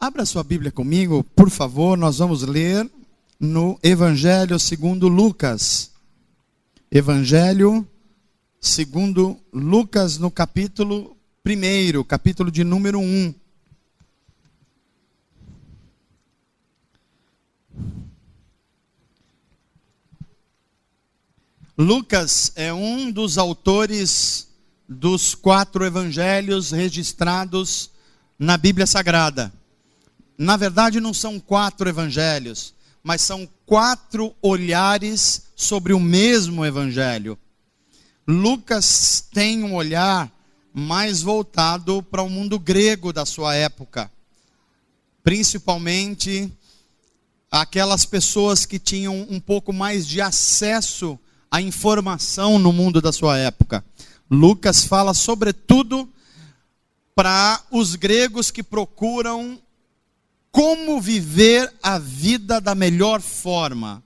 Abra sua Bíblia comigo, por favor, nós vamos ler no Evangelho segundo Lucas. Evangelho segundo Lucas, no capítulo 1, capítulo de número 1. Lucas é um dos autores dos 4 evangelhos registrados na Bíblia Sagrada. Na verdade, não são 4 evangelhos, mas são 4 olhares sobre o mesmo evangelho. Lucas tem um olhar mais voltado para o mundo grego da sua época, principalmente aquelas pessoas que tinham um pouco mais de acesso à informação no mundo da sua época. Lucas fala sobretudo para os gregos que procuram como viver a vida da melhor forma.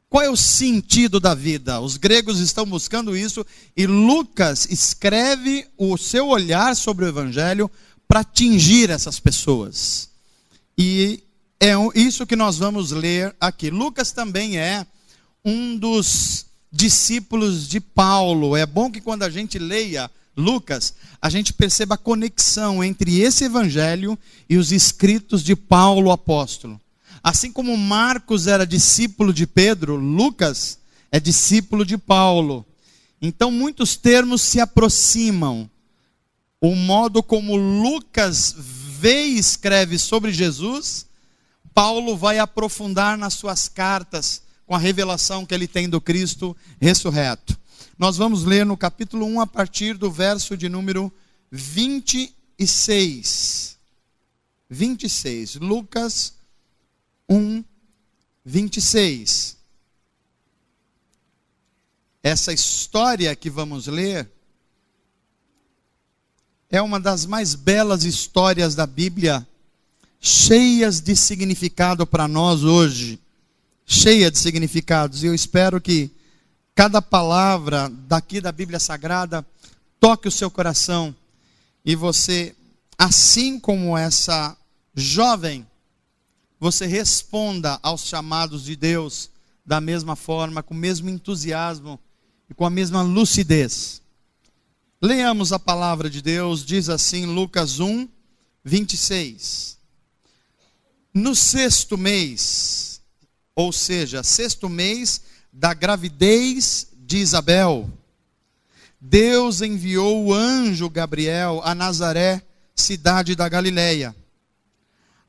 Qual é o sentido da vida? Os gregos estão buscando isso e Lucas escreve o seu olhar sobre o evangelho para atingir essas pessoas. E é isso que nós vamos ler aqui. Lucas também é um dos discípulos de Paulo. É bom que quando a gente leia Lucas, a gente perceba a conexão entre esse evangelho e os escritos de Paulo apóstolo. Assim como Marcos era discípulo de Pedro, Lucas é discípulo de Paulo. Então muitos termos se aproximam. O modo como Lucas vê e escreve sobre Jesus, Paulo vai aprofundar nas suas cartas com a revelação que ele tem do Cristo ressurreto. Nós vamos ler no capítulo 1 a partir do verso de número 26. 26. Lucas 1, 26. Essa história que vamos ler é uma das mais belas histórias da Bíblia, cheias de significado para nós hoje. Cheia de significados. E eu espero que cada palavra daqui da Bíblia Sagrada toque o seu coração. E você, assim como essa jovem, você responda aos chamados de Deus da mesma forma, com o mesmo entusiasmo e com a mesma lucidez. Leamos a palavra de Deus, diz assim, Lucas 1, 26. No 6º mês, ou seja, 6º mês da gravidez de Isabel, Deus enviou o anjo Gabriel a Nazaré, cidade da Galileia,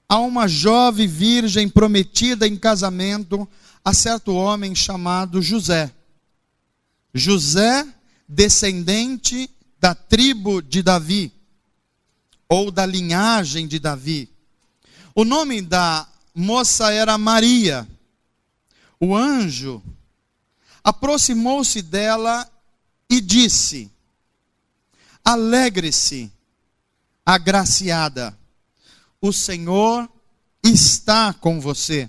a uma jovem virgem prometida em casamento a certo homem chamado José. José, descendente da tribo de Davi, ou da linhagem de Davi. O nome da moça era Maria. O anjo aproximou-se dela e disse: alegre-se, agraciada, o Senhor está com você.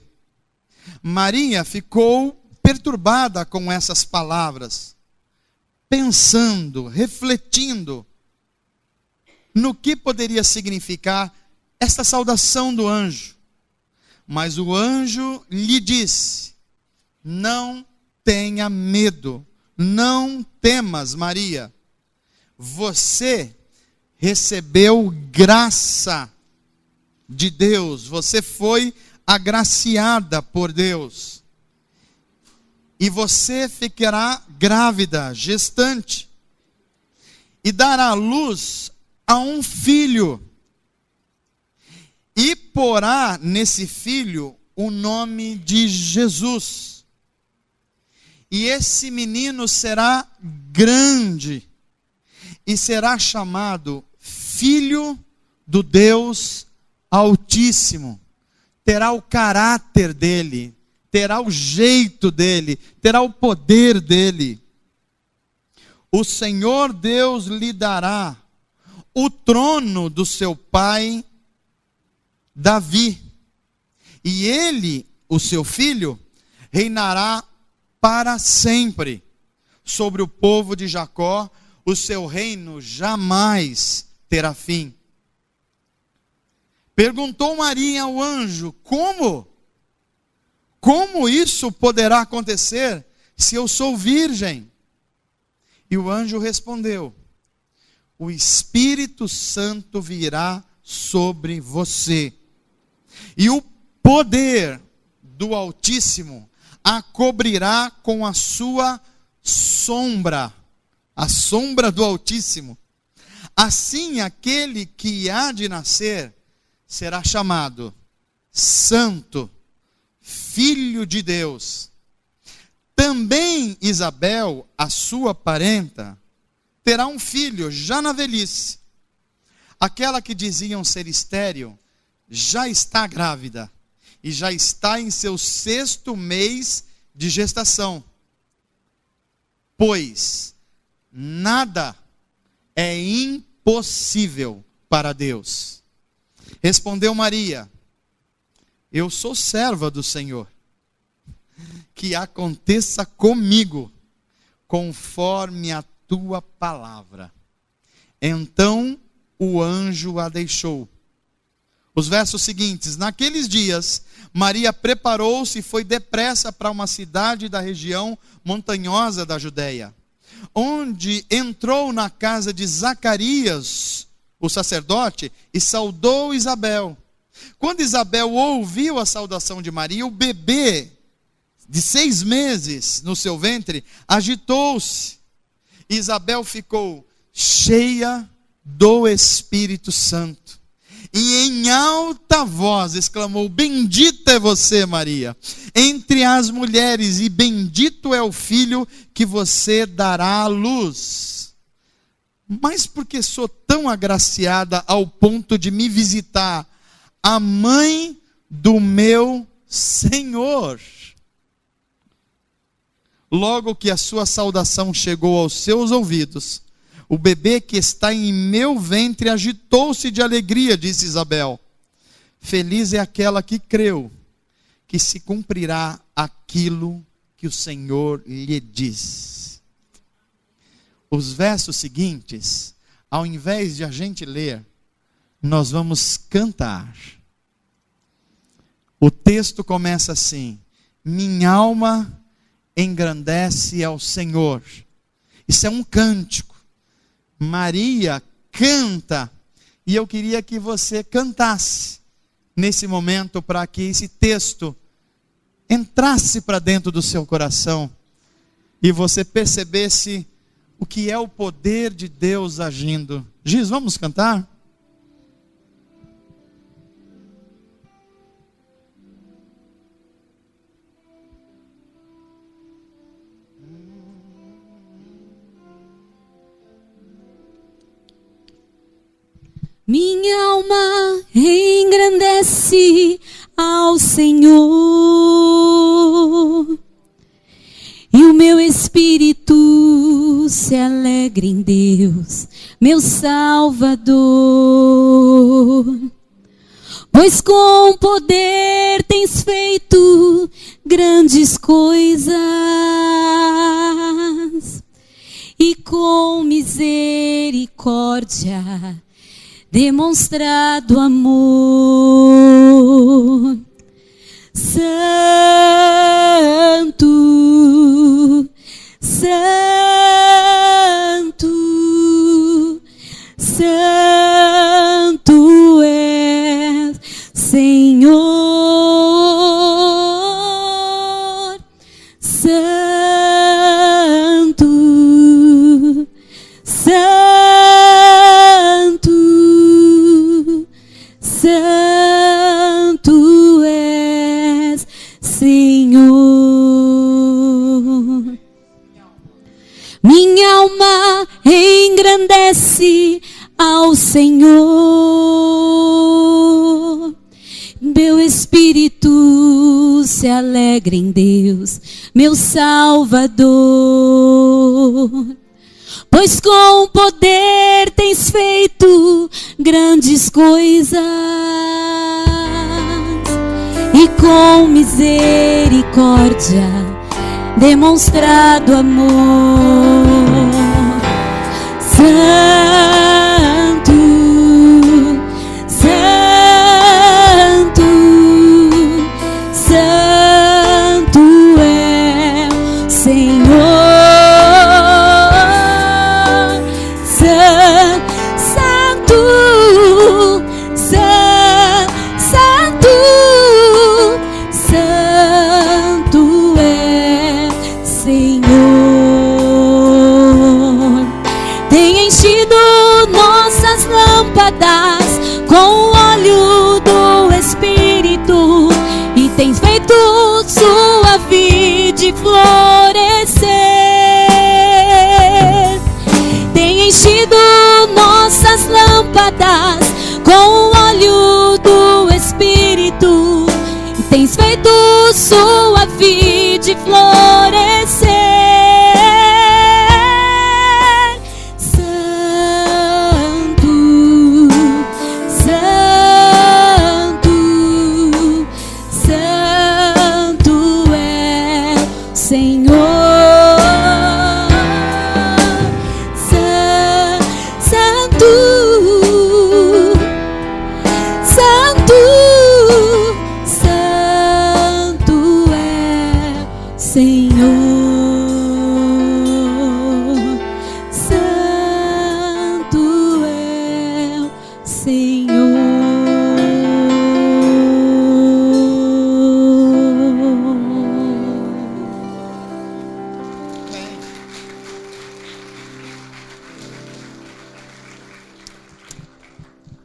Maria ficou perturbada com essas palavras, pensando, refletindo no que poderia significar esta saudação do anjo. Mas o anjo lhe disse: não tenha medo, não temas, Maria. Você recebeu graça de Deus, você foi agraciada por Deus. E você ficará grávida, gestante, e dará à luz a um filho. E porá nesse filho o nome de Jesus. E esse menino será grande e será chamado Filho do Deus Altíssimo. Terá o caráter dele, terá o jeito dele, terá o poder dele. O Senhor Deus lhe dará o trono do seu pai Davi. E ele, o seu filho, reinará para sempre sobre o povo de Jacó. O seu reino jamais terá fim. Perguntou Maria ao anjo: como? Como isso poderá acontecer se eu sou virgem? E o anjo respondeu: o Espírito Santo virá sobre você, e o poder do Altíssimo a cobrirá com a sua sombra. A sombra do Altíssimo. Assim, aquele que há de nascer será chamado Santo, Filho de Deus. Também Isabel, a sua parenta, terá um filho já na velhice. Aquela que diziam ser estéril já está grávida e já está em seu 6º mês de gestação. Pois nada é impossível para Deus. Respondeu Maria: eu sou serva do Senhor, que aconteça comigo conforme a tua palavra. Então o anjo a deixou. Os versos seguintes: naqueles dias, Maria preparou-se e foi depressa para uma cidade da região montanhosa da Judeia, onde entrou na casa de Zacarias, o sacerdote, e saudou Isabel. Quando Isabel ouviu a saudação de Maria, o bebê de 6 meses no seu ventre agitou-se. Isabel ficou cheia do Espírito Santo e em alta voz exclamou: bendita é você, Maria, entre as mulheres, e bendito é o filho que você dará à luz. Mas porque sou tão agraciada ao ponto de me visitar a mãe do meu Senhor? Logo que a sua saudação chegou aos seus ouvidos, o bebê que está em meu ventre agitou-se de alegria, disse Isabel. Feliz é aquela que creu, que se cumprirá aquilo que o Senhor lhe diz. Os versos seguintes, ao invés de a gente ler, nós vamos cantar. O texto começa assim: minha alma engrandece ao Senhor. Isso é um cântico. Maria canta, e eu queria que você cantasse nesse momento, para que esse texto entrasse para dentro do seu coração e você percebesse o que é o poder de Deus agindo. Giz, vamos cantar? Minha alma engrandece ao Senhor, e o meu espírito se alegra em Deus, meu Salvador. Pois com poder tens feito grandes coisas, e com misericórdia demonstrado amor. Santo, Santo, Santo és, Senhor. Santo, Santo, Santo és, Senhor. Minha alma engrandece ao Senhor, meu espírito se alegra em Deus, meu Salvador. Pois com poder tens feito grandes coisas, e com misericórdia demonstrado amor. Santo, Santo, lâmpadas com o óleo do Espírito, e tens feito sua vide florescer. Tem enchido nossas lâmpadas com o óleo do Espírito, e tens feito sua vide florescer.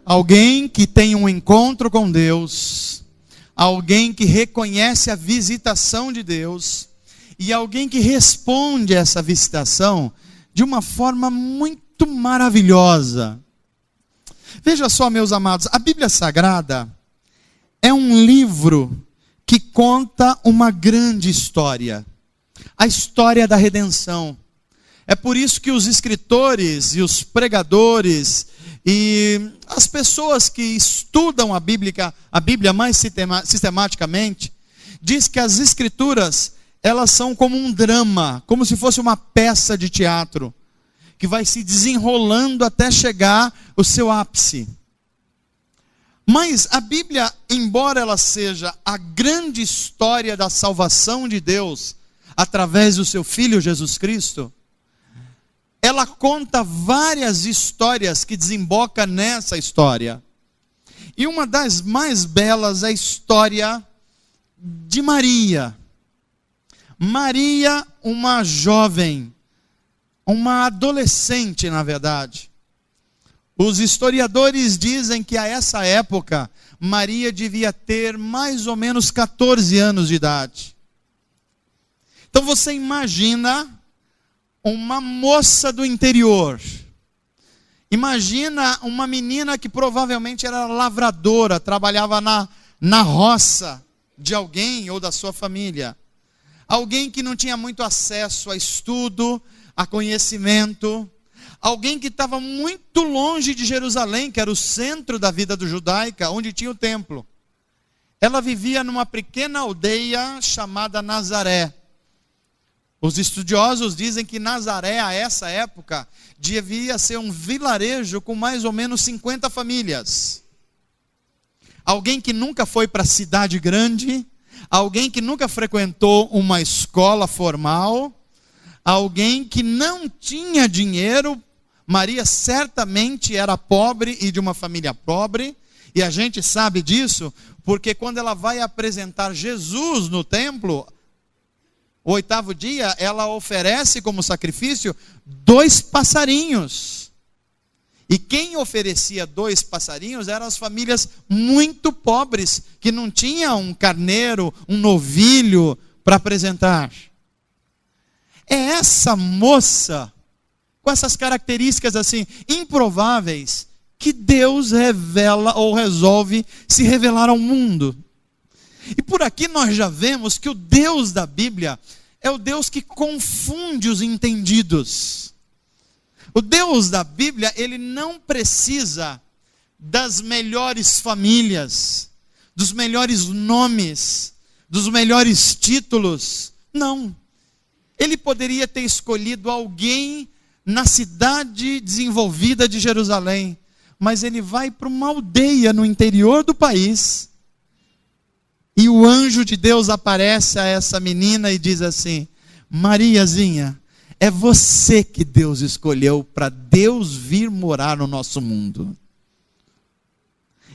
Alguém que tem um encontro com Deus, alguém que reconhece a visitação de Deus, e alguém que responde a essa visitação de uma forma muito maravilhosa. Veja só, meus amados, a Bíblia Sagrada é um livro que conta uma grande história, a história da redenção. É por isso que os escritores e os pregadores e as pessoas que estudam a Bíblia mais sistematicamente, diz que as escrituras, elas são como um drama, como se fosse uma peça de teatro, que vai se desenrolando até chegar ao seu ápice. Mas a Bíblia, embora ela seja a grande história da salvação de Deus, através do seu Filho Jesus Cristo, ela conta várias histórias que desembocam nessa história. E uma das mais belas é a história de Maria. Maria, uma jovem, uma adolescente, na verdade. Os historiadores dizem que a essa época, Maria devia ter mais ou menos 14 anos de idade. Então você imagina uma moça do interior. Imagina uma menina que provavelmente era lavradora, trabalhava na roça de alguém ou da sua família. Alguém que não tinha muito acesso a estudo, a conhecimento. Alguém que estava muito longe de Jerusalém, que era o centro da vida judaica, onde tinha o templo. Ela vivia numa pequena aldeia chamada Nazaré. Os estudiosos dizem que Nazaré, a essa época, devia ser um vilarejo com mais ou menos 50 famílias. Alguém que nunca foi para a cidade grande, alguém que nunca frequentou uma escola formal, alguém que não tinha dinheiro. Maria certamente era pobre e de uma família pobre, e a gente sabe disso, porque quando ela vai apresentar Jesus no templo, o 8º dia, ela oferece como sacrifício 2 passarinhos. E quem oferecia 2 passarinhos eram as famílias muito pobres, que não tinham um carneiro, um novilho para apresentar. É essa moça, com essas características assim, improváveis, que Deus revela ou resolve se revelar ao mundo. E por aqui nós já vemos que o Deus da Bíblia é o Deus que confunde os entendidos. O Deus da Bíblia, ele não precisa das melhores famílias, dos melhores nomes, dos melhores títulos. Não. Ele poderia ter escolhido alguém na cidade desenvolvida de Jerusalém, mas ele vai para uma aldeia no interior do país, e o anjo de Deus aparece a essa menina e diz assim: Mariazinha, é você que Deus escolheu para Deus vir morar no nosso mundo.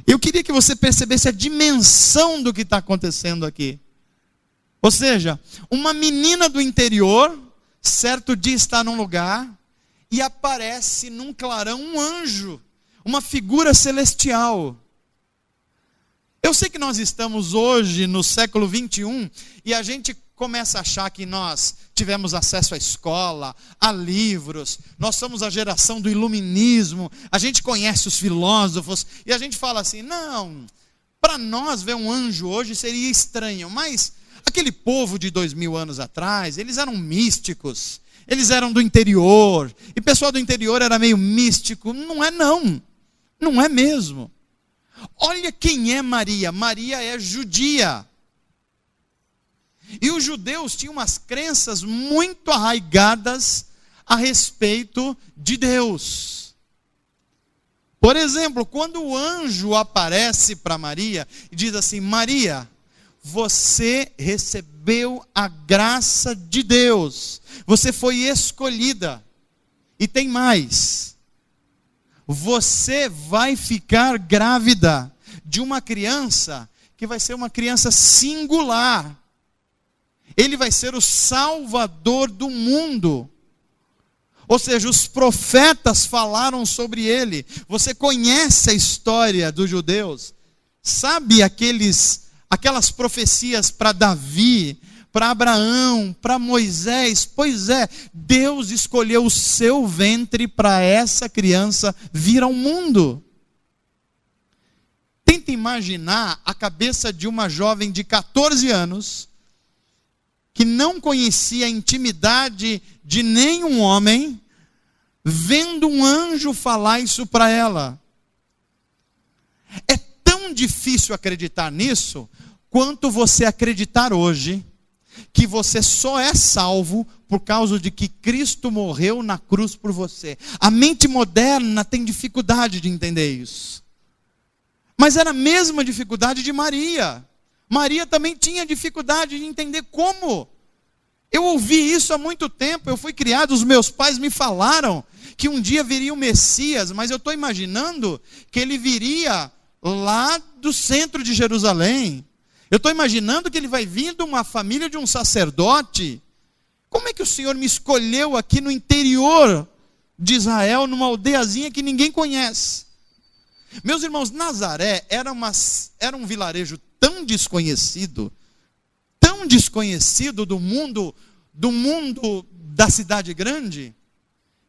Eu queria que você percebesse a dimensão do que está acontecendo aqui. Ou seja, uma menina do interior, certo dia está num lugar, e aparece num clarão um anjo. uma figura celestial. Eu sei que nós estamos hoje no século 21 e a gente começa a achar que nós tivemos acesso à escola, a livros, nós somos a geração do iluminismo, a gente conhece os filósofos e a gente fala assim, não, para nós ver um anjo hoje seria estranho, mas aquele povo de 2000 anos atrás, eles eram místicos, eles eram do interior, e o pessoal do interior era meio místico. Não é não, não é mesmo. Olha quem é Maria. Maria é judia. E os judeus tinham umas crenças muito arraigadas a respeito de Deus. Por exemplo, quando o anjo aparece para Maria e diz assim, Maria, você recebeu a graça de Deus, você foi escolhida, e tem mais, você vai ficar grávida de uma criança que vai ser uma criança singular. Ele vai ser o Salvador do mundo. Ou seja, os profetas falaram sobre ele. Você conhece a história dos judeus? Sabe aquelas profecias para Davi, para Abraão, para Moisés? Pois é, Deus escolheu o seu ventre para essa criança vir ao mundo. Tenta imaginar a cabeça de uma jovem de 14 anos, que não conhecia a intimidade de nenhum homem, vendo um anjo falar isso para ela. É tão difícil acreditar nisso, quanto você acreditar hoje, que você só é salvo por causa de que Cristo morreu na cruz por você. A mente moderna tem dificuldade de entender isso. Mas era a mesma dificuldade de Maria. Maria também tinha dificuldade de entender como. Eu ouvi isso há muito tempo, eu fui criado, os meus pais me falaram que um dia viria o Messias, mas eu estou imaginando que ele viria lá do centro de Jerusalém. Eu estou imaginando que ele vai vir de uma família de um sacerdote. Como é que o Senhor me escolheu aqui no interior de Israel, numa aldeiazinha que ninguém conhece? Meus irmãos, Nazaré era um vilarejo tão desconhecido do mundo da cidade grande,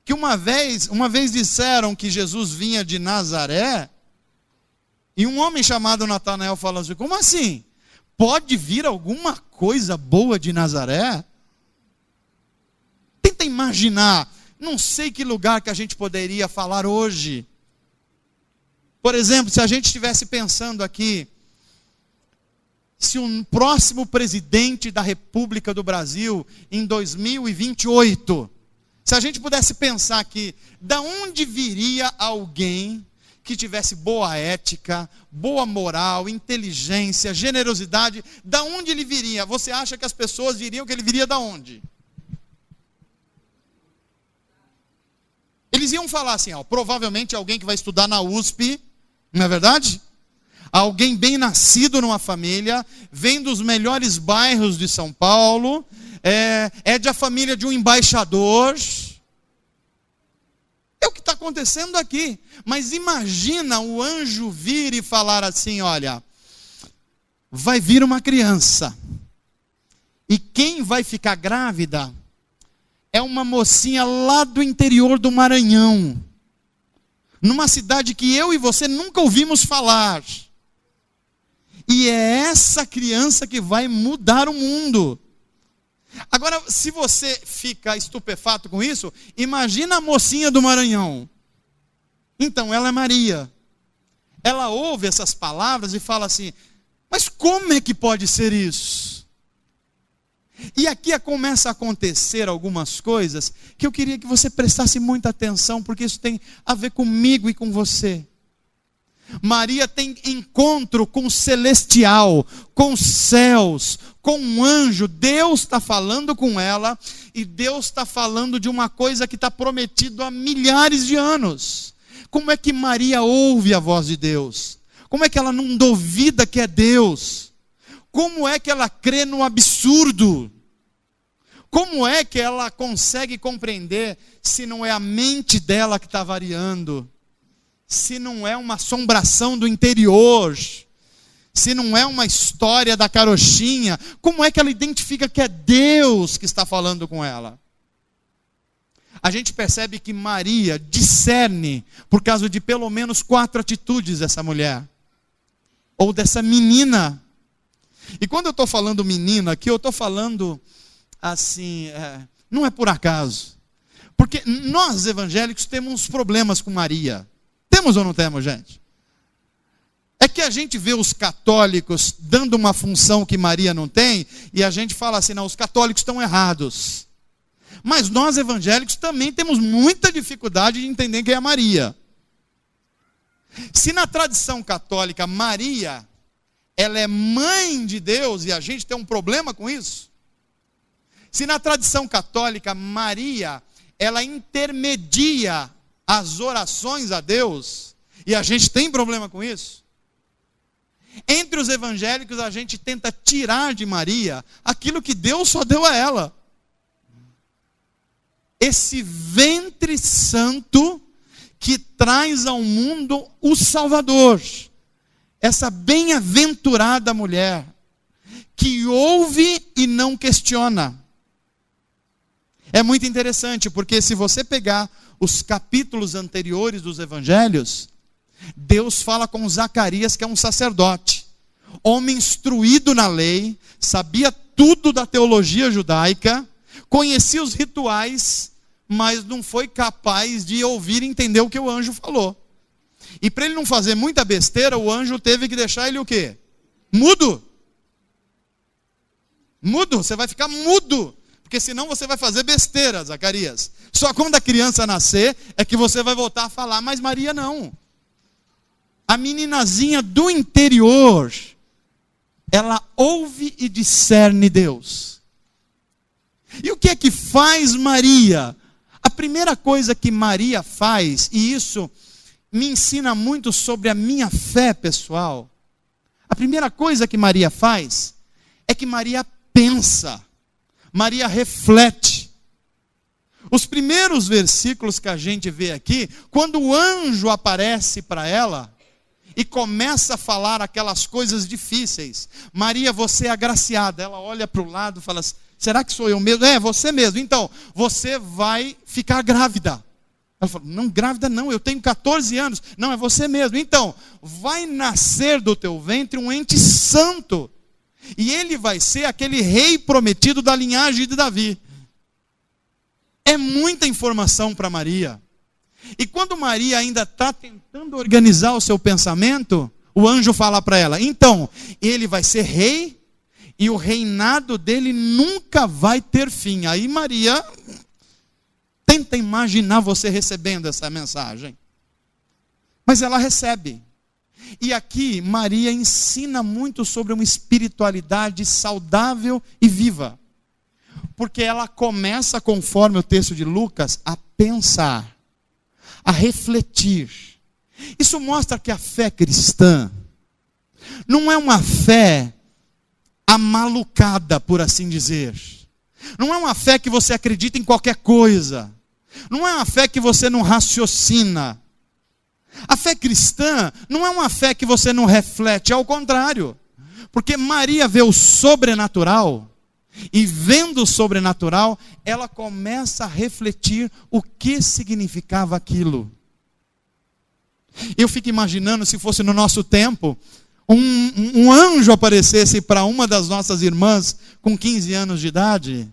que uma vez disseram que Jesus vinha de Nazaré, e um homem chamado Natanael falou assim, como assim? Pode vir alguma coisa boa de Nazaré? Tenta imaginar, não sei que lugar que a gente poderia falar hoje. Por exemplo, se a gente estivesse pensando aqui, se um próximo presidente da República do Brasil, em 2028, se a gente pudesse pensar aqui, da onde viria alguém que tivesse boa ética, boa moral, inteligência, generosidade, da onde ele viria? Você acha que as pessoas diriam que ele viria da onde? Eles iam falar assim, provavelmente alguém que vai estudar na USP, não é verdade? Alguém bem nascido numa família, vem dos melhores bairros de São Paulo, é da família de um embaixador. É o que está acontecendo aqui. Mas imagina o anjo vir e falar assim, olha, vai vir uma criança, e quem vai ficar grávida é uma mocinha lá do interior do Maranhão, numa cidade que eu e você nunca ouvimos falar. E é essa criança que vai mudar o mundo. Agora, se você fica estupefato com isso, imagina a mocinha do Maranhão. Então, ela é Maria. Ela ouve essas palavras e fala assim, mas como é que pode ser isso? E aqui começa a acontecer algumas coisas que eu queria que você prestasse muita atenção, porque isso tem a ver comigo e com você. Maria tem encontro com o celestial, com os céus, com um anjo. Deus está falando com ela, e Deus está falando de uma coisa que está prometido há milhares de anos. Como é que Maria ouve a voz de Deus? Como é que ela não duvida que é Deus? Como é que ela crê no absurdo? Como é que ela consegue compreender se não é a mente dela que está variando? se não é uma assombração do interior, se não é uma história da carochinha, como é que ela identifica que é Deus que está falando com ela? A gente percebe que Maria discerne por causa de pelo menos 4 atitudes dessa mulher, ou dessa menina. E quando eu estou falando menina aqui, eu estou falando assim, não é por acaso. Porque nós evangélicos temos uns problemas com Maria. Temos ou não temos, gente? É que a gente vê os católicos dando uma função que Maria não tem, e a gente fala assim, não, os católicos estão errados. Mas nós evangélicos também temos muita dificuldade de entender quem é Maria. Se na tradição católica Maria, ela é mãe de Deus e a gente tem um problema com isso. Se na tradição católica Maria, ela intermedia as orações a Deus e a gente tem problema com isso. Entre os evangélicos a gente tenta tirar de Maria aquilo que Deus só deu a ela. Esse ventre santo que traz ao mundo o Salvador. Essa bem-aventurada mulher que ouve e não questiona. É muito interessante, porque se você pegar os capítulos anteriores dos evangelhos, Deus fala com Zacarias, que é um sacerdote, homem instruído na lei, sabia tudo da teologia judaica, conhecia os rituais, mas não foi capaz de ouvir e entender o que o anjo falou. E para ele não fazer muita besteira, o anjo teve que deixar ele o quê? Mudo. Mudo, você vai ficar mudo, porque senão você vai fazer besteira, Zacarias. Só quando a criança nascer é que você vai voltar a falar, mas Maria não. A meninazinha do interior, ela ouve e discerne Deus. E o que é que faz Maria? A primeira coisa que Maria faz, e isso me ensina muito sobre a minha fé pessoal. A primeira coisa que Maria faz é que Maria pensa, Maria reflete. Os primeiros versículos que a gente vê aqui, quando o anjo aparece para ela e começa a falar aquelas coisas difíceis. Maria, você é agraciada. Ela olha para o lado e fala assim, será que sou eu mesmo? É, você mesmo. Então, você vai ficar grávida. Ela falou, não, grávida não, eu tenho 14 anos. Não, é você mesmo. Então, vai nascer do teu ventre um ente santo. E ele vai ser aquele rei prometido da linhagem de Davi. É muita informação para Maria. E quando Maria ainda está tentando organizar o seu pensamento, o anjo fala para ela, então, ele vai ser rei, e o reinado dele nunca vai ter fim. Aí Maria, tenta imaginar você recebendo essa mensagem. Mas ela recebe. E aqui Maria ensina muito sobre uma espiritualidade saudável e viva. Porque ela começa, conforme o texto de Lucas, a pensar, a refletir. Isso mostra que a fé cristã não é uma fé amalucada, por assim dizer. Não é uma fé que você acredita em qualquer coisa. Não é uma fé que você não raciocina. A fé cristã não é uma fé que você não reflete, ao contrário. Porque Maria vê o sobrenatural, e vendo o sobrenatural, ela começa a refletir o que significava aquilo. Eu fico imaginando, se fosse no nosso tempo, um anjo aparecesse para uma das nossas irmãs com 15 anos de idade,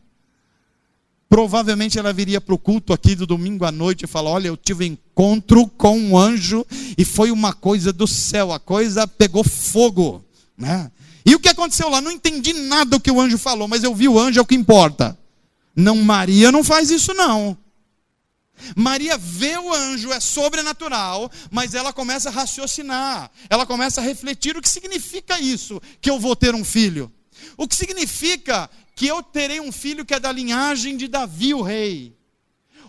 provavelmente ela viria para o culto aqui do domingo à noite e falar, olha, eu tive encontro com um anjo e foi uma coisa do céu, a coisa pegou fogo, né? E o que aconteceu lá? Não entendi nada do que o anjo falou, mas eu vi o anjo, é o que importa. Não, Maria não faz isso não. Maria vê o anjo, é sobrenatural, mas ela começa a raciocinar, ela começa a refletir o que significa isso, que eu vou ter um filho. O que significa que eu terei um filho que é da linhagem de Davi, o rei.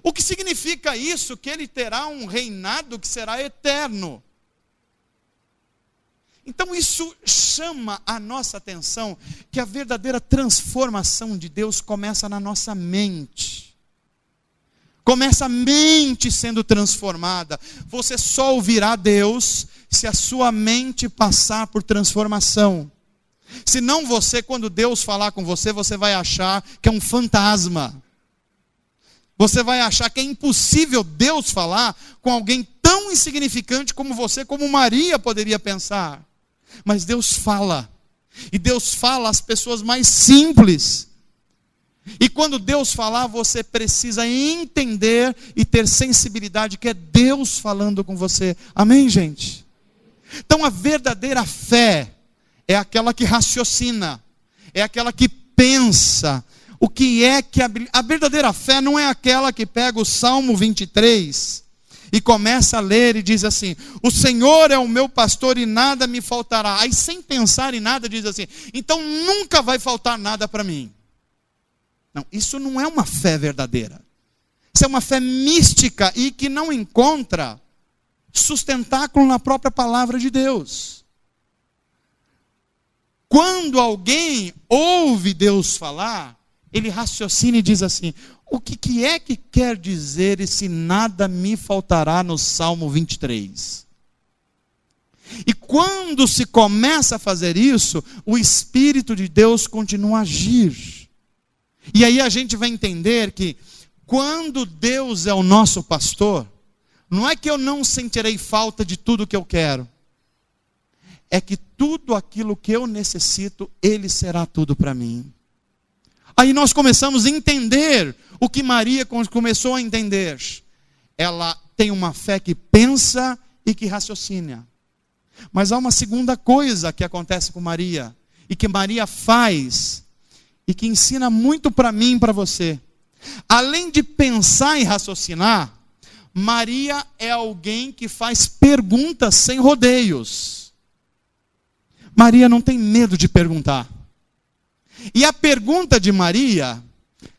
O que significa isso? Que ele terá um reinado que será eterno. Então isso chama a nossa atenção, que a verdadeira transformação de Deus começa na nossa mente. Começa a mente sendo transformada. Você só ouvirá Deus se a sua mente passar por transformação. Senão você, quando Deus falar com você, você vai achar que é um fantasma. Você vai achar que é impossível Deus falar com alguém tão insignificante como você, como Maria poderia pensar. Mas Deus fala. E Deus fala às pessoas mais simples. E quando Deus falar, você precisa entender e ter sensibilidade que é Deus falando com você. Amém, gente? Então a verdadeira fé é aquela que raciocina, é aquela que pensa. O que é que a verdadeira fé não é aquela que pega o Salmo 23 e começa a ler e diz assim: o Senhor é o meu pastor e nada me faltará. Aí sem pensar em nada diz assim: então nunca vai faltar nada para mim. Não, isso não é uma fé verdadeira. Isso é uma fé mística e que não encontra sustentáculo na própria palavra de Deus. Quando alguém ouve Deus falar, ele raciocina e diz assim: o que é que quer dizer esse nada me faltará no Salmo 23? E quando se começa a fazer isso, o Espírito de Deus continua a agir. E aí a gente vai entender que quando Deus é o nosso pastor, não é que eu não sentirei falta de tudo que eu quero. É que tudo aquilo que eu necessito, Ele será tudo para mim. Aí nós começamos a entender o que Maria começou a entender. Ela tem uma fé que pensa e que raciocina. Mas há uma segunda coisa que acontece com Maria, e que Maria faz, e que ensina muito para mim e para você. Além de pensar e raciocinar, Maria é alguém que faz perguntas sem rodeios. Maria não tem medo de perguntar. E a pergunta de Maria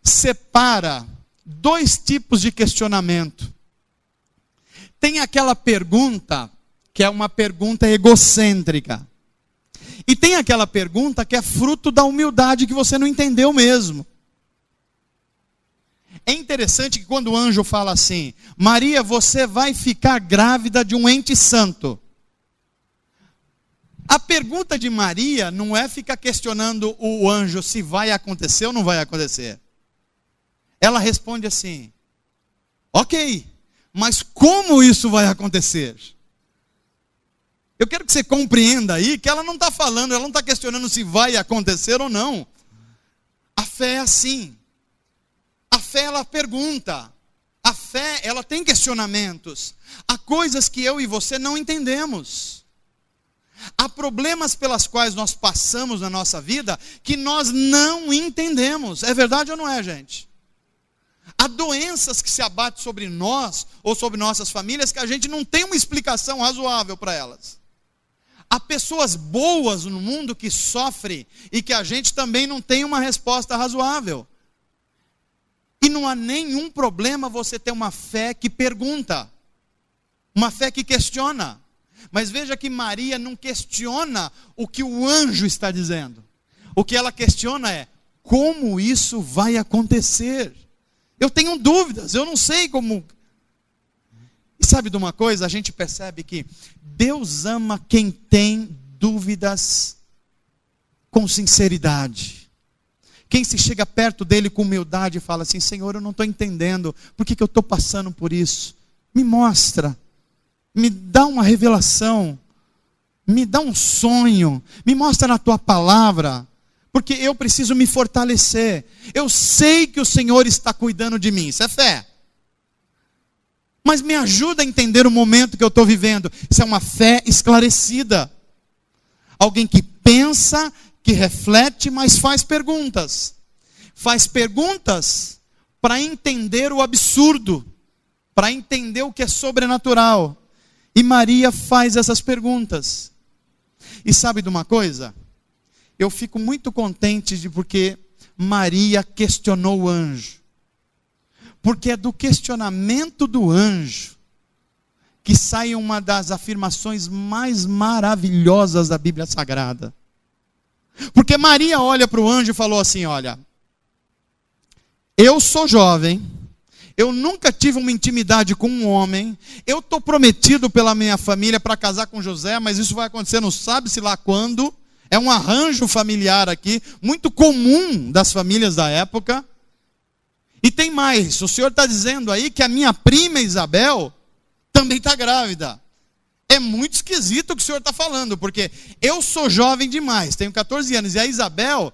separa dois tipos de questionamento. Tem aquela pergunta que é uma pergunta egocêntrica. E tem aquela pergunta que é fruto da humildade que você não entendeu mesmo. É interessante que quando o anjo fala assim: Maria, você vai ficar grávida de um ente santo. A pergunta de Maria não é ficar questionando o anjo se vai acontecer ou não vai acontecer. Ela responde assim: ok, mas como isso vai acontecer? Eu quero que você compreenda aí que ela não está falando, ela não está questionando se vai acontecer ou não. A fé é assim. A fé, ela pergunta. A fé, ela tem questionamentos. Há coisas que eu e você não entendemos. Há problemas pelas quais nós passamos na nossa vida que nós não entendemos. É verdade ou não é, gente? Há doenças que se abatem sobre nós ou sobre nossas famílias que a gente não tem uma explicação razoável para elas. Há pessoas boas no mundo que sofrem e que a gente também não tem uma resposta razoável. E não há nenhum problema você ter uma fé que pergunta, uma fé que questiona. Mas veja que Maria não questiona o que o anjo está dizendo. O que ela questiona é: como isso vai acontecer? Eu tenho dúvidas, eu não sei como. E sabe de uma coisa? A gente percebe que Deus ama quem tem dúvidas com sinceridade. Quem se chega perto dele com humildade e fala assim: Senhor, eu não estou entendendo, por que eu estou passando por isso? Me mostra, me dá uma revelação, me dá um sonho, me mostra na tua palavra, porque eu preciso me fortalecer. Eu sei que o Senhor está cuidando de mim, isso é fé. Mas me ajuda a entender o momento que eu estou vivendo. Isso é uma fé esclarecida. Alguém que pensa, que reflete, mas faz perguntas. Faz perguntas para entender o absurdo, para entender o que é sobrenatural. E Maria faz essas perguntas. E sabe de uma coisa? Eu fico muito contente porque Maria questionou o anjo. Porque é do questionamento do anjo que sai uma das afirmações mais maravilhosas da Bíblia Sagrada. Porque Maria olha para o anjo e falou assim: olha, eu sou jovem, Eu nunca tive uma intimidade com um homem. Eu estou prometido pela minha família para casar com José, mas isso vai acontecer não sabe-se lá quando. É um arranjo familiar aqui, muito comum das famílias da época. E tem mais, o Senhor está dizendo aí que a minha prima Isabel também está grávida. É muito esquisito o que o Senhor está falando, porque eu sou jovem demais, tenho 14 anos, e a Isabel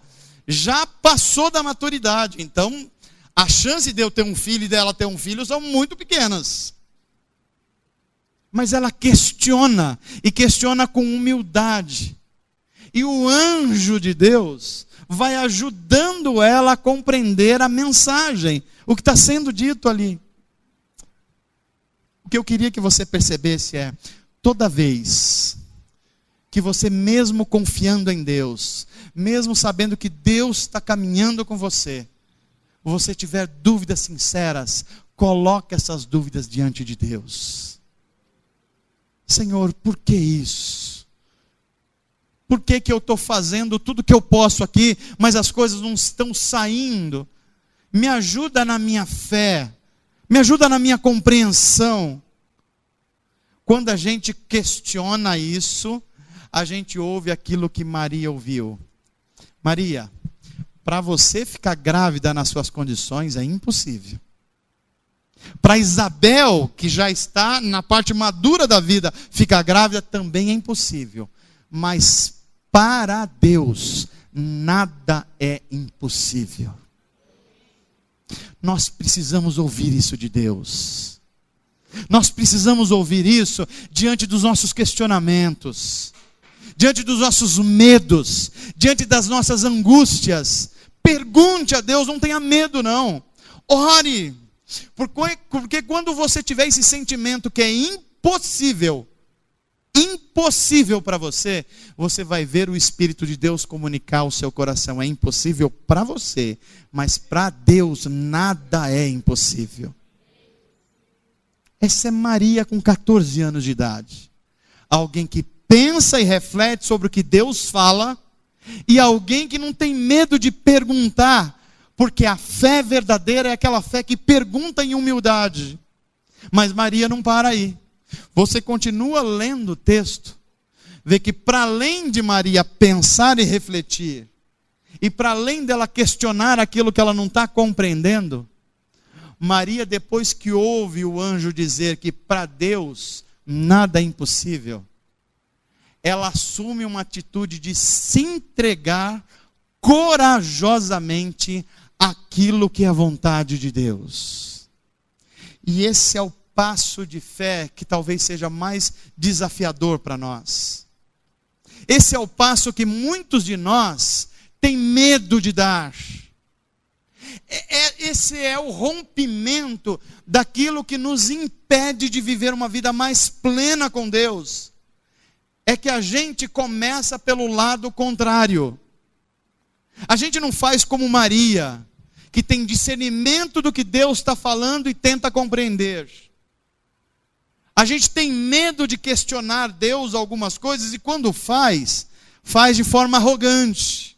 já passou da maturidade. Então, a chance de eu ter um filho e dela ter um filho são muito pequenas. Mas ela questiona, e questiona com humildade. E o anjo de Deus vai ajudando ela a compreender a mensagem, o que está sendo dito ali. O que eu queria que você percebesse é, toda vez que você, mesmo confiando em Deus, mesmo sabendo que Deus está caminhando com você, você tiver dúvidas sinceras, coloque essas dúvidas diante de Deus. Senhor, por que isso? Por que eu estou fazendo tudo que eu posso aqui, mas as coisas não estão saindo? Me ajuda na minha fé, me ajuda na minha compreensão. Quando a gente questiona isso, a gente ouve aquilo que Maria ouviu. Maria, para você ficar grávida nas suas condições é impossível. Para Isabel, que já está na parte madura da vida, ficar grávida também é impossível. Mas para Deus, nada é impossível. Nós precisamos ouvir isso de Deus. Nós precisamos ouvir isso diante dos nossos questionamentos, diante dos nossos medos, diante das nossas angústias. Pergunte a Deus, não tenha medo não. Ore, porque quando você tiver esse sentimento que é impossível para você, você vai ver o Espírito de Deus comunicar ao seu coração. É impossível para você, mas para Deus nada é impossível. Essa é Maria com 14 anos de idade. Alguém que pensa e reflete sobre o que Deus fala, e alguém que não tem medo de perguntar, porque a fé verdadeira é aquela fé que pergunta em humildade. Mas Maria não para aí. Você continua lendo o texto, vê que para além de Maria pensar e refletir, e para além dela questionar aquilo que ela não está compreendendo, Maria, depois que ouve o anjo dizer que para Deus nada é impossível, ela assume uma atitude de se entregar corajosamente àquilo que é a vontade de Deus. E esse é o passo de fé que talvez seja mais desafiador para nós. Esse é o passo que muitos de nós têm medo de dar. Esse é o rompimento daquilo que nos impede de viver uma vida mais plena com Deus. É que a gente começa pelo lado contrário. A gente não faz como Maria, que tem discernimento do que Deus está falando e tenta compreender. A gente tem medo de questionar Deus algumas coisas, e quando faz de forma arrogante.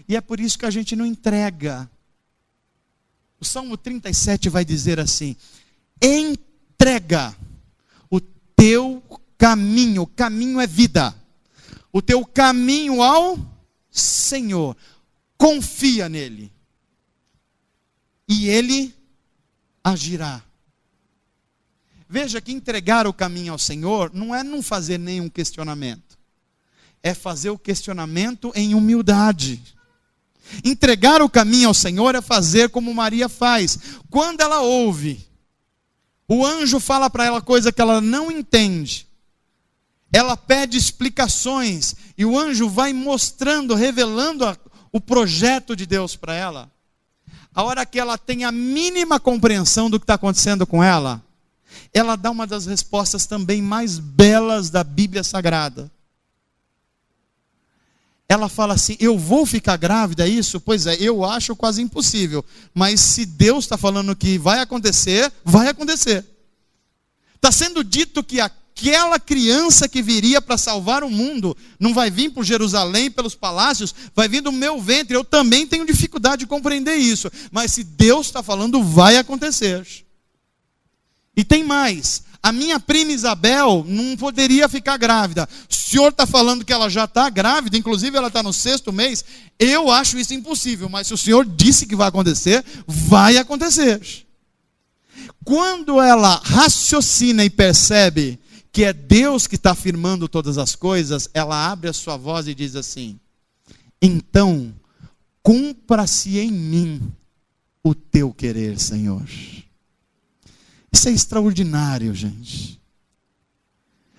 E é por isso que a gente não entrega. O Salmo 37 vai dizer assim: entrega o teu caminho. O caminho é vida. O teu caminho ao Senhor. Confia nele. E ele agirá. Veja que entregar o caminho ao Senhor não é não fazer nenhum questionamento. É fazer o questionamento em humildade. Entregar o caminho ao Senhor é fazer como Maria faz. Quando ela ouve, o anjo fala para ela coisa que ela não entende. Ela pede explicações e o anjo vai mostrando, revelando o projeto de Deus para ela. A hora que ela tem a mínima compreensão do que está acontecendo com ela, ela dá uma das respostas também mais belas da Bíblia Sagrada. Ela fala assim: eu vou ficar grávida, isso? Pois é, eu acho quase impossível. Mas se Deus está falando que vai acontecer, vai acontecer. Está sendo dito que aquela criança que viria para salvar o mundo não vai vir por Jerusalém, pelos palácios, vai vir do meu ventre. Eu também tenho dificuldade de compreender isso, mas se Deus está falando, vai acontecer. E tem mais, a minha prima Isabel não poderia ficar grávida. O senhor está falando que ela já está grávida, inclusive ela está no 6º mês. Eu acho isso impossível, mas se o senhor disse que vai acontecer, vai acontecer. Quando ela raciocina e percebe que é Deus que está afirmando todas as coisas, ela abre a sua voz e diz assim: então, cumpra-se em mim o teu querer, Senhor. Isso é extraordinário, gente.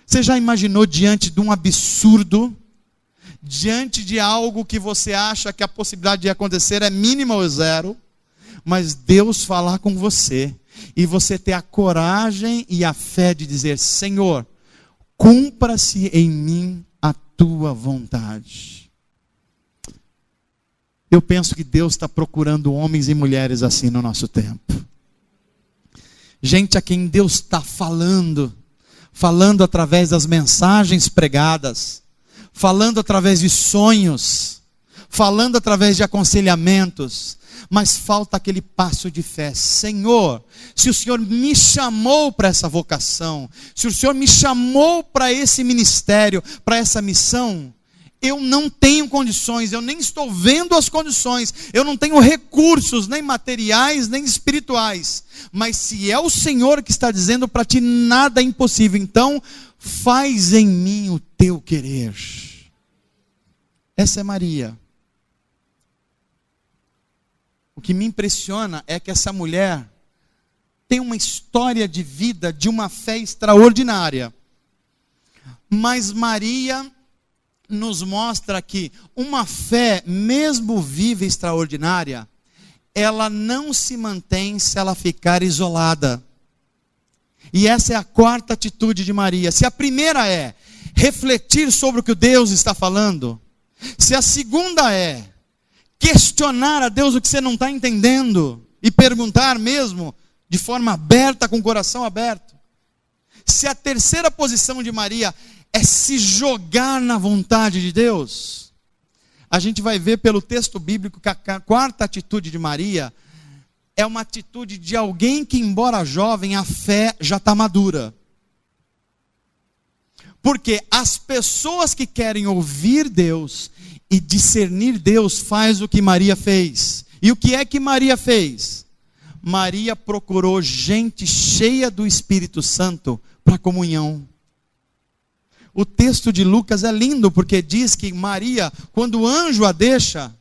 Você já imaginou diante de um absurdo, diante de algo que você acha que a possibilidade de acontecer é mínima ou zero, mas Deus falar com você, e você ter a coragem e a fé de dizer: Senhor, cumpra-se em mim a tua vontade. Eu penso que Deus está procurando homens e mulheres assim no nosso tempo. Gente a quem Deus está falando através das mensagens pregadas, falando através de sonhos, falando através de aconselhamentos, mas falta aquele passo de fé. Senhor, se o Senhor me chamou para essa vocação, se o Senhor me chamou para esse ministério, para essa missão, eu não tenho condições, eu nem estou vendo as condições, eu não tenho recursos, nem materiais, nem espirituais, mas se é o Senhor que está dizendo para ti, nada é impossível, então faz em mim o teu querer. Essa é Maria. O que me impressiona é que essa mulher tem uma história de vida, de uma fé extraordinária. Mas Maria nos mostra que uma fé, mesmo viva e extraordinária, ela não se mantém se ela ficar isolada. E essa é a 4ª atitude de Maria. Se a primeira é refletir sobre o que Deus está falando, se a segunda é questionar a Deus o que você não está entendendo, e perguntar mesmo, de forma aberta, com o coração aberto. Se a terceira posição de Maria é se jogar na vontade de Deus, a gente vai ver pelo texto bíblico que a 4ª atitude de Maria é uma atitude de alguém que, embora jovem, a fé já está madura. Porque as pessoas que querem ouvir Deus e discernir Deus faz o que Maria fez. E o que é que Maria fez? Maria procurou gente cheia do Espírito Santo para comunhão. O texto de Lucas é lindo porque diz que Maria, quando o anjo a deixa,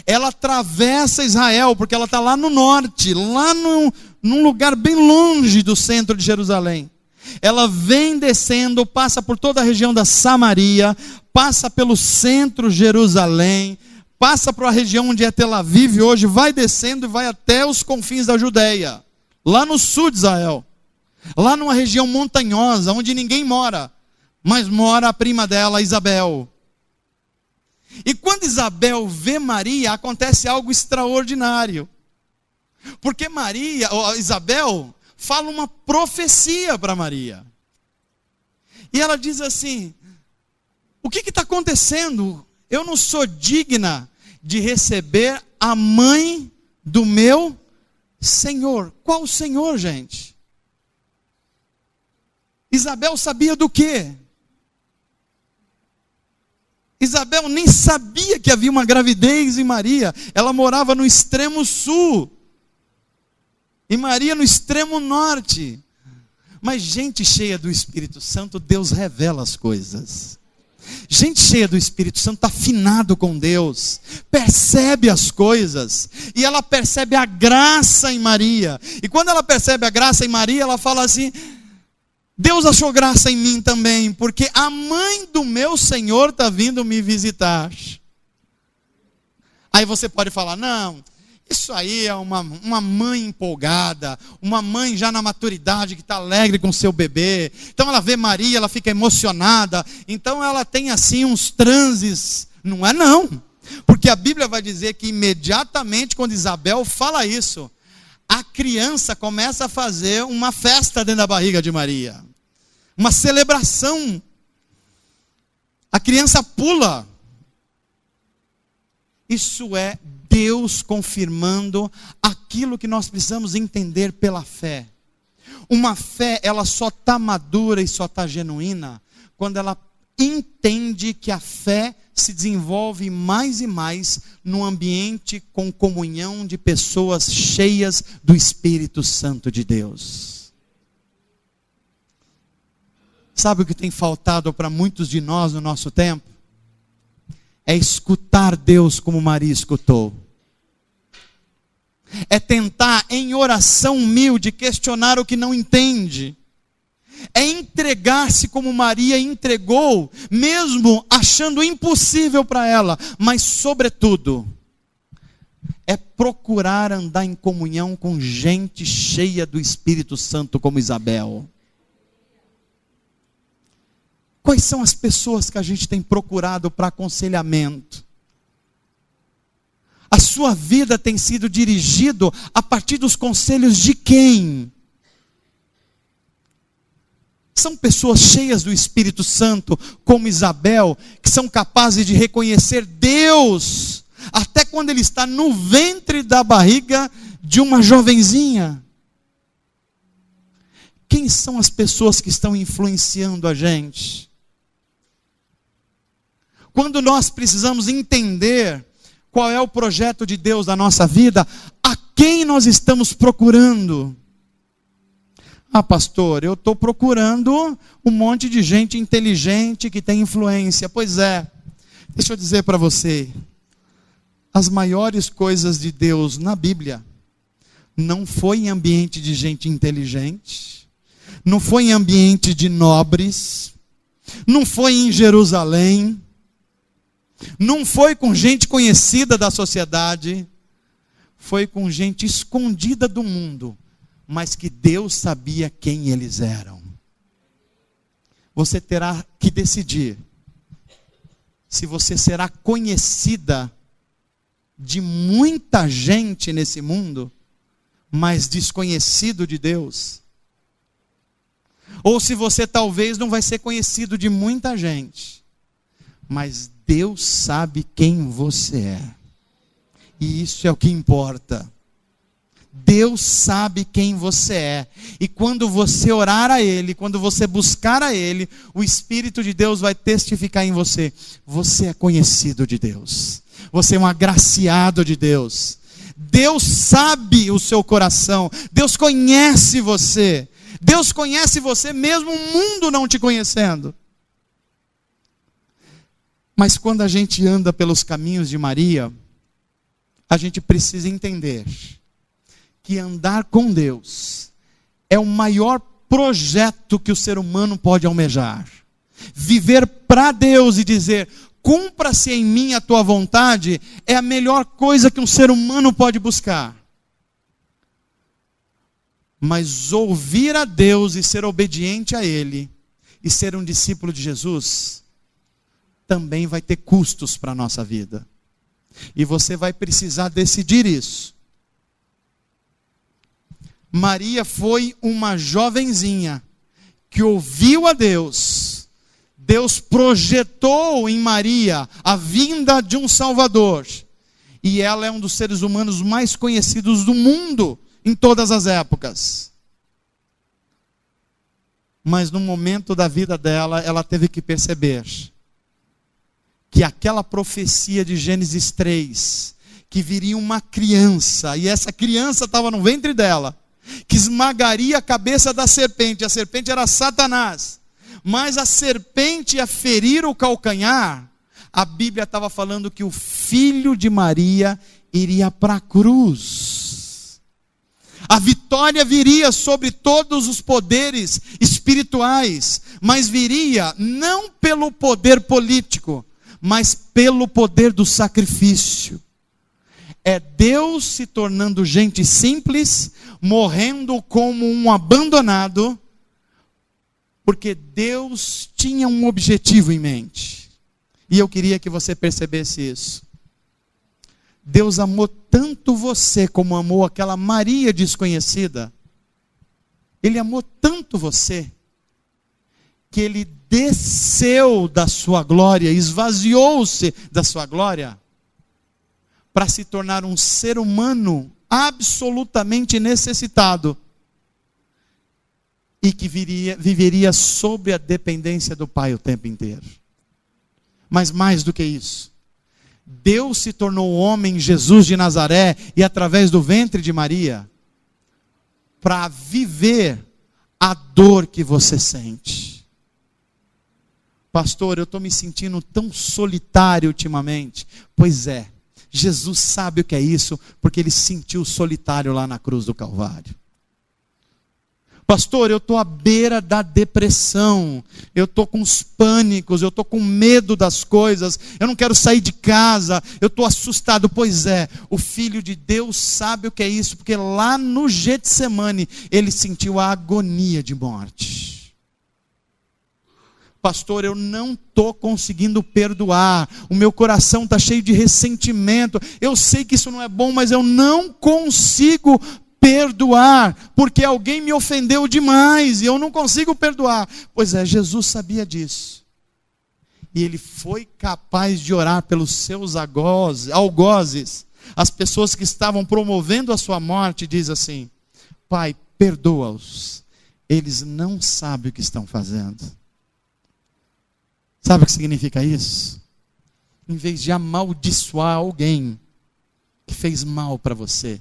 ela atravessa Israel, porque ela está lá no norte, lá num lugar bem longe do centro de Jerusalém. Ela vem descendo, passa por toda a região da Samaria, passa pelo centro de Jerusalém, passa para a região onde é Tel Aviv hoje, vai descendo e vai até os confins da Judeia, lá no sul de Israel, lá numa região montanhosa, onde ninguém mora, mas mora a prima dela, Isabel. E quando Isabel vê Maria, acontece algo extraordinário, porque Isabel fala uma profecia para Maria, e ela diz assim: o que está acontecendo? Eu não sou digna de receber a mãe do meu Senhor. Qual Senhor, gente? Isabel sabia do quê? Isabel nem sabia que havia uma gravidez em Maria. Ela morava no extremo sul, e Maria no extremo norte. Mas gente cheia do Espírito Santo, Deus revela as coisas. Gente cheia do Espírito Santo está afinado com Deus, percebe as coisas, e ela percebe a graça em Maria. E quando ela percebe a graça em Maria, ela fala assim: Deus achou graça em mim também, porque a mãe do meu Senhor está vindo me visitar. Aí você pode falar: não, isso aí é uma mãe empolgada, uma mãe já na maturidade que está alegre com seu bebê. Então ela vê Maria, ela fica emocionada, então ela tem assim uns transes. Não é não, porque a Bíblia vai dizer que imediatamente quando Isabel fala isso, a criança começa a fazer uma festa dentro da barriga de Maria. uma celebração. A criança pula. Isso é Deus confirmando aquilo que nós precisamos entender pela fé. Uma fé, ela só está madura e só está genuína quando ela entende que a fé se desenvolve mais e mais num ambiente com comunhão de pessoas cheias do Espírito Santo de Deus. Sabe o que tem faltado para muitos de nós no nosso tempo? É escutar Deus como Maria escutou. É tentar em oração humilde questionar o que não entende. É entregar-se como Maria entregou, mesmo achando impossível para ela, mas sobretudo, é procurar andar em comunhão com gente cheia do Espírito Santo como Isabel. Quais são as pessoas que a gente tem procurado para aconselhamento? A sua vida tem sido dirigido a partir dos conselhos de quem? São pessoas cheias do Espírito Santo, como Isabel, que são capazes de reconhecer Deus, até quando Ele está no ventre da barriga de uma jovenzinha. Quem são as pessoas que estão influenciando a gente? Quando nós precisamos entender qual é o projeto de Deus na nossa vida, a quem nós estamos procurando? Ah, pastor, eu estou procurando um monte de gente inteligente que tem influência. Pois é, deixa eu dizer para você, as maiores coisas de Deus na Bíblia, não foi em ambiente de gente inteligente, não foi em ambiente de nobres, não foi em Jerusalém, não foi com gente conhecida da sociedade, foi com gente escondida do mundo, mas que Deus sabia quem eles eram. Você terá que decidir se você será conhecida de muita gente nesse mundo, mas desconhecido de Deus, ou se você talvez não vai ser conhecido de muita gente, mas Deus sabe quem você é, e isso é o que importa. Deus sabe quem você é, e quando você orar a Ele, quando você buscar a Ele, o Espírito de Deus vai testificar em você: você é conhecido de Deus, você é um agraciado de Deus, Deus sabe o seu coração, Deus conhece você mesmo o mundo não te conhecendo. Mas quando a gente anda pelos caminhos de Maria, a gente precisa entender que andar com Deus é o maior projeto que o ser humano pode almejar. Viver para Deus e dizer: cumpra-se em mim a tua vontade, é a melhor coisa que um ser humano pode buscar. Mas ouvir a Deus e ser obediente a Ele, e ser um discípulo de Jesus, também vai ter custos para a nossa vida. E você vai precisar decidir isso. Maria foi uma jovenzinha que ouviu a Deus. Deus projetou em Maria a vinda de um Salvador. E ela é um dos seres humanos mais conhecidos do mundo em todas as épocas. Mas no momento da vida dela, ela teve que perceber que aquela profecia de Gênesis 3, que viria uma criança, e essa criança estava no ventre dela, que esmagaria a cabeça da serpente. A serpente era Satanás, mas a serpente ia ferir o calcanhar. A Bíblia estava falando que o filho de Maria iria para a cruz. A vitória viria sobre todos os poderes espirituais, mas viria não pelo poder político, mas pelo poder do sacrifício. É Deus se tornando gente simples, morrendo como um abandonado, porque Deus tinha um objetivo em mente. E eu queria que você percebesse isso. Deus amou tanto você como amou aquela Maria desconhecida. Ele amou tanto você, que ele desceu da sua glória, esvaziou-se da sua glória, para se tornar um ser humano absolutamente necessitado, e que viveria sob a dependência do Pai o tempo inteiro. Mas mais do que isso, Deus se tornou homem, Jesus de Nazaré, e através do ventre de Maria, para viver a dor que você sente. Pastor, eu estou me sentindo tão solitário ultimamente. Pois é, Jesus sabe o que é isso, porque ele sentiu solitário lá na cruz do Calvário. Pastor, eu estou à beira da depressão, eu estou com os pânicos, eu estou com medo das coisas, eu não quero sair de casa, eu estou assustado. Pois é, o Filho de Deus sabe o que é isso, porque lá no Getsemane, ele sentiu a agonia de morte. Pastor, eu não estou conseguindo perdoar, o meu coração está cheio de ressentimento, eu sei que isso não é bom, mas eu não consigo perdoar, porque alguém me ofendeu demais, e eu não consigo perdoar. Pois é, Jesus sabia disso, e ele foi capaz de orar pelos seus algozes, as pessoas que estavam promovendo a sua morte, diz assim: Pai, perdoa-os, eles não sabem o que estão fazendo. Sabe o que significa isso? Em vez de amaldiçoar alguém que fez mal para você,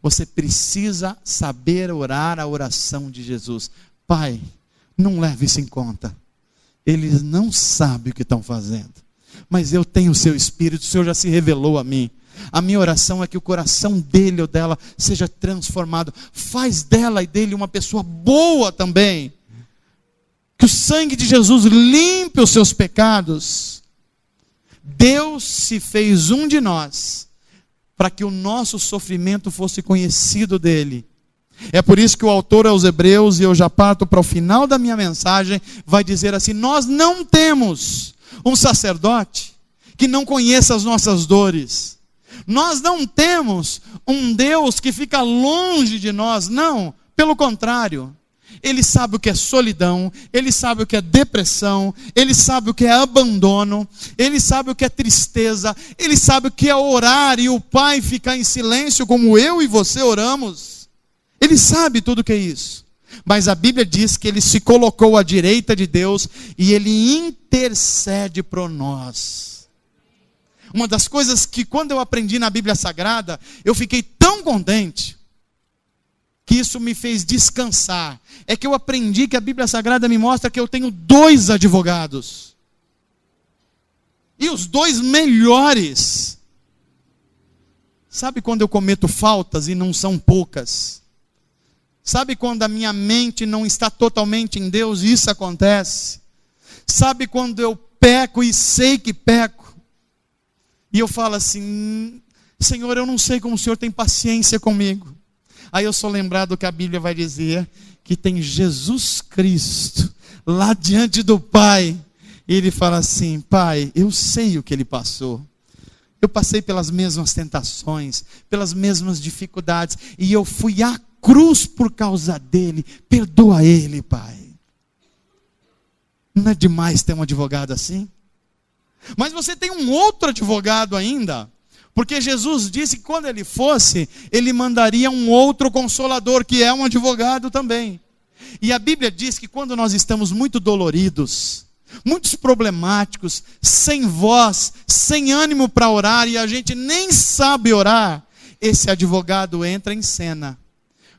você precisa saber orar a oração de Jesus. Pai, não leve isso em conta. Eles não sabem o que estão fazendo, mas eu tenho o seu Espírito, o Senhor já se revelou a mim. A minha oração é que o coração dele ou dela seja transformado. Faz dela e dele uma pessoa boa também. Que o sangue de Jesus limpe os seus pecados. Deus se fez um de nós, para que o nosso sofrimento fosse conhecido dele. É por isso que o autor aos Hebreus, e eu já parto para o final da minha mensagem, vai dizer assim: nós não temos um sacerdote que não conheça as nossas dores. Nós não temos um Deus que fica longe de nós, não, pelo contrário. Ele sabe o que é solidão, ele sabe o que é depressão, ele sabe o que é abandono, ele sabe o que é tristeza, ele sabe o que é orar e o Pai ficar em silêncio como eu e você oramos. Ele sabe tudo o que é isso. Mas a Bíblia diz que ele se colocou à direita de Deus e ele intercede por nós. Uma das coisas que quando eu aprendi na Bíblia Sagrada, eu fiquei tão contente, que isso me fez descansar, é que eu aprendi que a Bíblia Sagrada me mostra que eu tenho 2 advogados, e os 2 melhores. Sabe quando eu cometo faltas, e não são poucas? Sabe quando a minha mente não está totalmente em Deus, e isso acontece? Sabe quando eu peco e sei que peco, e eu falo assim: Senhor, eu não sei como o Senhor tem paciência comigo. Aí eu sou lembrado que a Bíblia vai dizer que tem Jesus Cristo lá diante do Pai. E ele fala assim: Pai, eu sei o que ele passou. Eu passei pelas mesmas tentações, pelas mesmas dificuldades, e eu fui à cruz por causa dele. Perdoa ele, Pai. Não é demais ter um advogado assim? Mas você tem um outro advogado ainda. Porque Jesus disse que quando ele fosse, ele mandaria um outro consolador, que é um advogado também. E a Bíblia diz que quando nós estamos muito doloridos, muito problemáticos, sem voz, sem ânimo para orar, e a gente nem sabe orar, esse advogado entra em cena.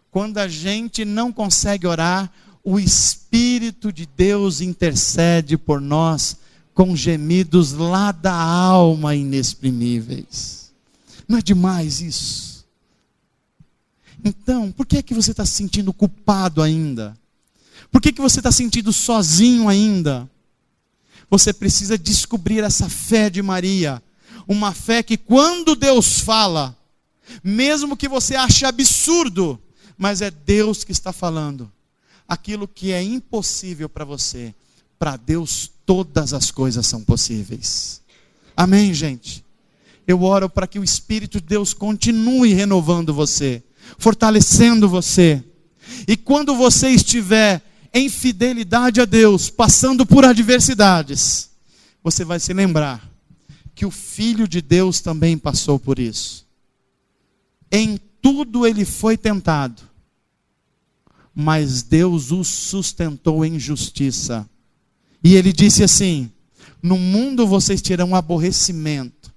Quando a gente não consegue orar, o Espírito de Deus intercede por nós, com gemidos lá da alma inexprimíveis. Não é demais isso? Então, por que é que você está se sentindo culpado ainda? Por que você está se sentindo sozinho ainda? Você precisa descobrir essa fé de Maria. Uma fé que quando Deus fala, mesmo que você ache absurdo, mas é Deus que está falando. Aquilo que é impossível para você, para Deus todas as coisas são possíveis. Amém, gente? Eu oro para que o Espírito de Deus continue renovando você, fortalecendo você. E quando você estiver em fidelidade a Deus, passando por adversidades, você vai se lembrar que o Filho de Deus também passou por isso. Em tudo ele foi tentado, mas Deus o sustentou em justiça. E ele disse assim: no mundo vocês terão aborrecimento,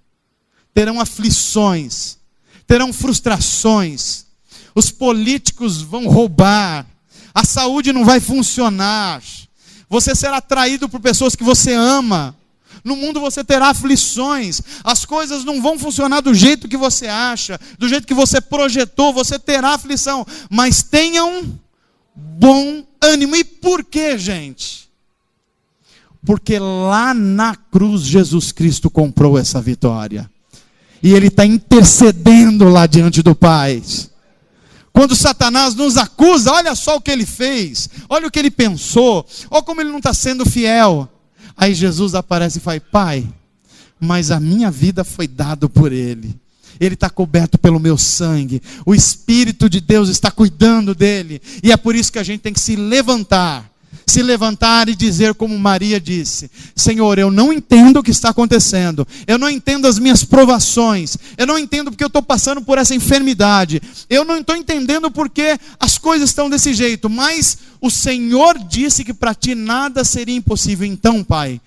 terão aflições, terão frustrações, os políticos vão roubar, a saúde não vai funcionar, você será traído por pessoas que você ama, no mundo você terá aflições, as coisas não vão funcionar do jeito que você acha, do jeito que você projetou, você terá aflição, mas tenham bom ânimo. E por quê, gente? Porque lá na cruz Jesus Cristo comprou essa vitória, e Ele está intercedendo lá diante do Pai. Quando Satanás nos acusa, olha só o que ele fez, olha o que ele pensou, olha como ele não está sendo fiel. Aí Jesus aparece e fala: Pai, mas a minha vida foi dada por Ele, Ele está coberto pelo meu sangue, o Espírito de Deus está cuidando dele, e é por isso que a gente tem que se levantar e dizer como Maria disse: Senhor, eu não entendo o que está acontecendo, eu não entendo as minhas provações, eu não entendo porque eu estou passando por essa enfermidade, eu não estou entendendo porque as coisas estão desse jeito, mas o Senhor disse que para ti nada seria impossível. Então, Pai,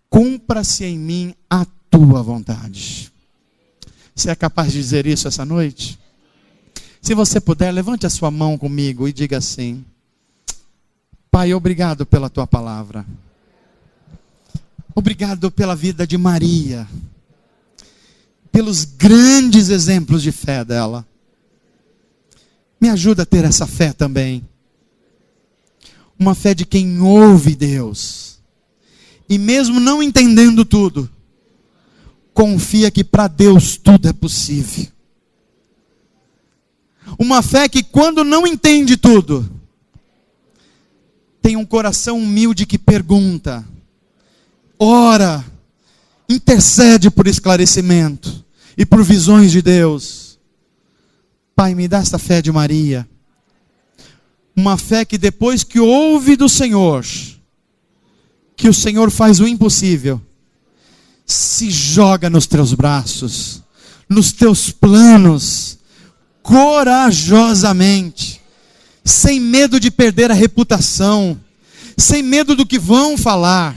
cumpra-se em mim a tua vontade. Você é capaz de dizer isso essa noite? Se você puder, levante a sua mão comigo e diga assim: Pai, obrigado pela tua palavra. Obrigado pela vida de Maria, pelos grandes exemplos de fé dela. Me ajuda a ter essa fé também. Uma fé de quem ouve Deus, e mesmo não entendendo tudo, confia que para Deus tudo é possível. Uma fé que quando não entende tudo, tem um coração humilde que pergunta, ora, intercede por esclarecimento e por visões de Deus. Pai, me dá essa fé de Maria. Uma fé que depois que ouve do Senhor, que o Senhor faz o impossível, se joga nos teus braços, nos teus planos, corajosamente, sem medo de perder a reputação, sem medo do que vão falar,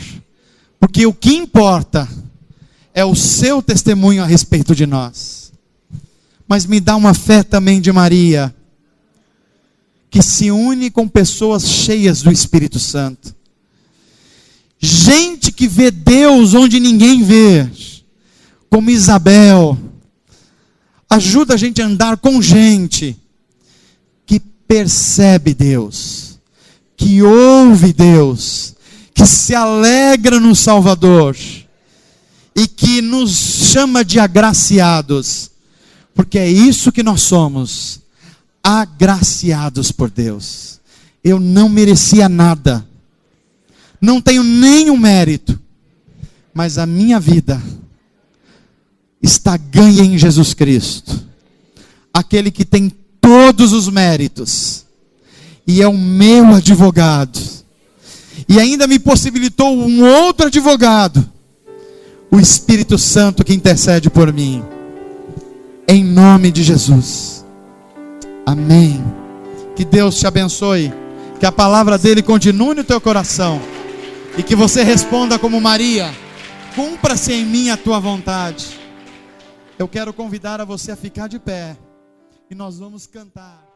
porque o que importa é o seu testemunho a respeito de nós. Mas me dá uma fé também de Maria, que se une com pessoas cheias do Espírito Santo, gente que vê Deus onde ninguém vê, como Isabel. Ajuda a gente a andar com gente que percebe Deus, que ouve Deus, que se alegra no Salvador e que nos chama de agraciados, porque é isso que nós somos, agraciados por Deus. Eu não merecia nada, não tenho nenhum mérito, mas a minha vida está ganha em Jesus Cristo, aquele que tem todos os méritos, e é o meu advogado, e ainda me possibilitou um outro advogado, o Espírito Santo que intercede por mim, em nome de Jesus, amém. Que Deus te abençoe, que a palavra dele continue no teu coração, e que você responda como Maria: cumpra-se em mim a tua vontade. Eu quero convidar a você a ficar de pé, e nós vamos cantar.